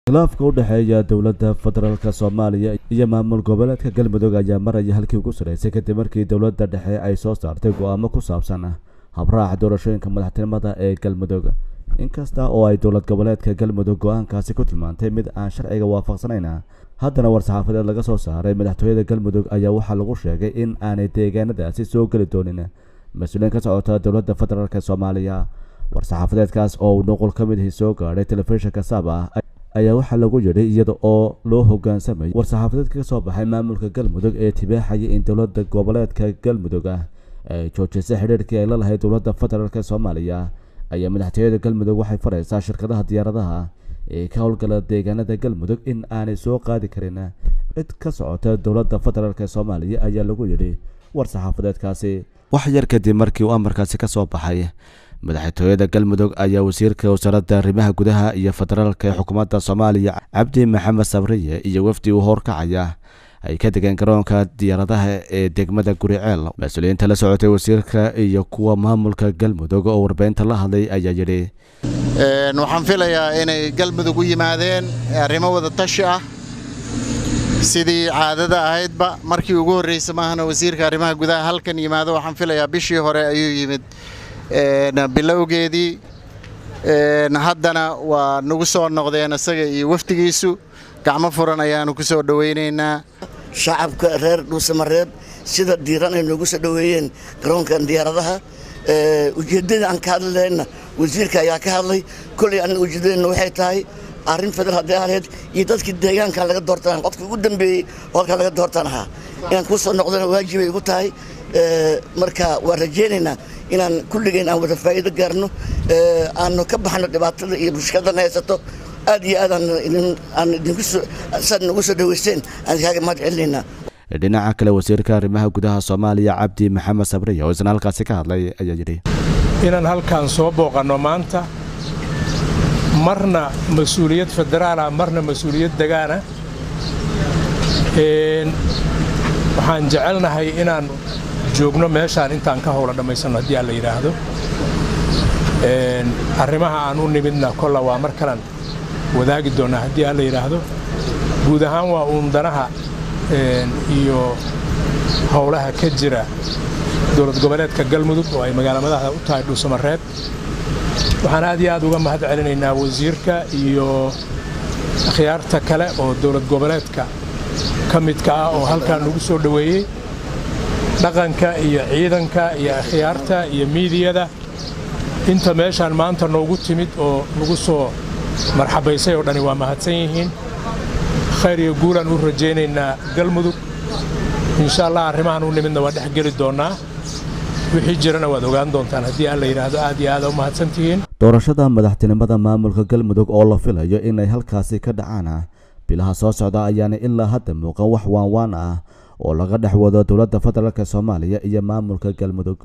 khilaafka u dhaxeeya dowladda federaalka Soomaaliya iyo maamul goboleedka Galmudug ayaa maraya halkii ugu sareysay kadib markii dowladda dhexe ay soo saartay go'aamo ku saabsan habraaca doorashooyinka madaxtinimada ee Galmudug. inkasta oo ay dowlad goboleedka Galmudug go'aankaasi ku tilmaantay mid aan sharciga waafaqsanayn, haddana war-saxaafadeed laga soo saaray madaxtooyada Galmudug ayaa waxaa lagu sheegay in aanay deegaanadaasi soo geli doonin mas'uuliyiin ka socota dowladda federaalka Soomaaliya. war-saxaafadeedkaas oo nuqul ka mid ah soo gaaray telefishinka Saba ayaa waxaa lagu yiri iyada oo loo hoggaansamay war-saxaafadeed ka soo baxay maamulka Galmudug ee tibaaxaya in dowladda goboleedka Galmudug ay joojisay xiriirkii ay la lahayd dowladda federaalka Soomaaliya. ayaa madaxtooyada Galmudug waxay faraysaa shirkadaha diyaaradaha ee ka howlgala deegaanada Galmudug in aanay soo qaadi karin cid ka socota dowladda federaalka Soomaaliya ayaa lagu yiri war-saxaafadeedkaasi. wax yar kadib markii uu amarkaasi ka soo baxay madaxtooyada Galmudug ayaa wasiirka wasaaradda arrimaha gudaha iyo federaalka ee xukuumadda Soomaaliya Cabdi Maxamed Sabriye iyo wafdi uu horkacaya ay ka degeen garoonka diyaaradaha ee degmada Guriceel. mas'uuliyiinta la socotay wasiirka iyo kuwa maamulka Galmudug oo warbaahinta la hadlay ayaa yiri waxaan filayaa inay Galmudug u yimaadeen arrimo wada tashi ah sidii caadada ahaydba markii ugu horeysay maahna wasiirka arrimaha gudaha halkan yimaado. waxaan filayaa bishii hore ayuu yimid bilowgeedii, haddana waa nagu soo noqdeen isaga iyo waftigiisu. gacmo furan ayaanu ku soo dhaweynaynaa shacabka reer Dhuusamareeb sida diiran ay noogu soo dhaweeyeen garoonkan diyaaradaha. ujeedada aan ka hadlayna wasiirka ayaa ka hadlay. kulli aan ujeedadana waxay tahay arrin federal hadeed iyo dadkii deegaanka laga doortaan qofkii ugu dambeeyay oo halka laga doortaan ahaa inaan ku soo noqdana waajib ay ugu tahay. marka waa rajaynaynaa inaan kulligeen aan wada faa'iido gaarno, aanu ka baxno dhibaatada iyo mushkiladana haysato. aad iyo aad aan idinku soo dhaweysteen aan kaaga mahad celinaynaa. dhinaca kale wasiirka arrimaha gudaha Soomaaliya Cabdi Maxamed Sabriye oo isna halkaasi ka hadlay ayaa yiri inaan halkaan soo booqano maanta marna mas'uuliyad federaal ah marna mas'uuliyad deegaan ah. waxaan jecelnahay inaan joogno meeshaan intaan ka howla dhamaysano haddii aan la yiraahdo. arrimaha aan u nimidna kolla waa mar kalan wadaagi doonaa haddii aan la yiraahdo. guud ahaan waa danaha iyo howlaha ka jira dowlad goboleedka Galmudug oo ay magaalo madaxda u tahay Dhuusamareeb. waxaan aad iyo aad uga mahad celinaynaa wasiirka iyo akhyaarta kale oo dowlad goboleedka ka midka ah oo halkaan nagu soo dhaweeyay. dhaqanka iyo ciidanka iyo akhyaarta iyo miidiyada inta meeshaan maanta noogu timid oo nagu soo marxabaysay oo dhani waa mahadsan yihiin. khayr iyo guulan u rajaynaynaa Galmudug. insha Allah arrimahan u nimidna waa dhex geli doonaa, wixii jirana waad ogaan doontaan haddii aan la yiraahdo. aad iyo aad u mahadsantihiin. doorashada madaxtinimada maamulka Galmudug oo la filayo inay halkaasi ka dhacaan bilaha soo socda ayaana ilaa hadda muuqan wax waan ah oo laga dhex wado dowladda federaalka Soomaaliya iyo maamulka Galmudug.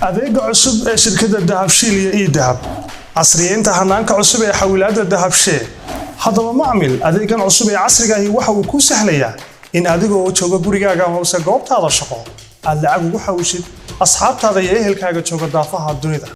adeega cusub ee shirkadda Dahabshiil iyo Idahab casriyeynta hanaanka cusub ee xawilaadda Dahabshiil. haddaba macmil adeegan cusub ee casriga ahi waxa uu ku sahlayaa in adiga oo jooga gurigaaga ama goobtaada shaqo aad lacag ugu xawishid asxaabtaada iyo ehelkaaga jooga daafaha dunida.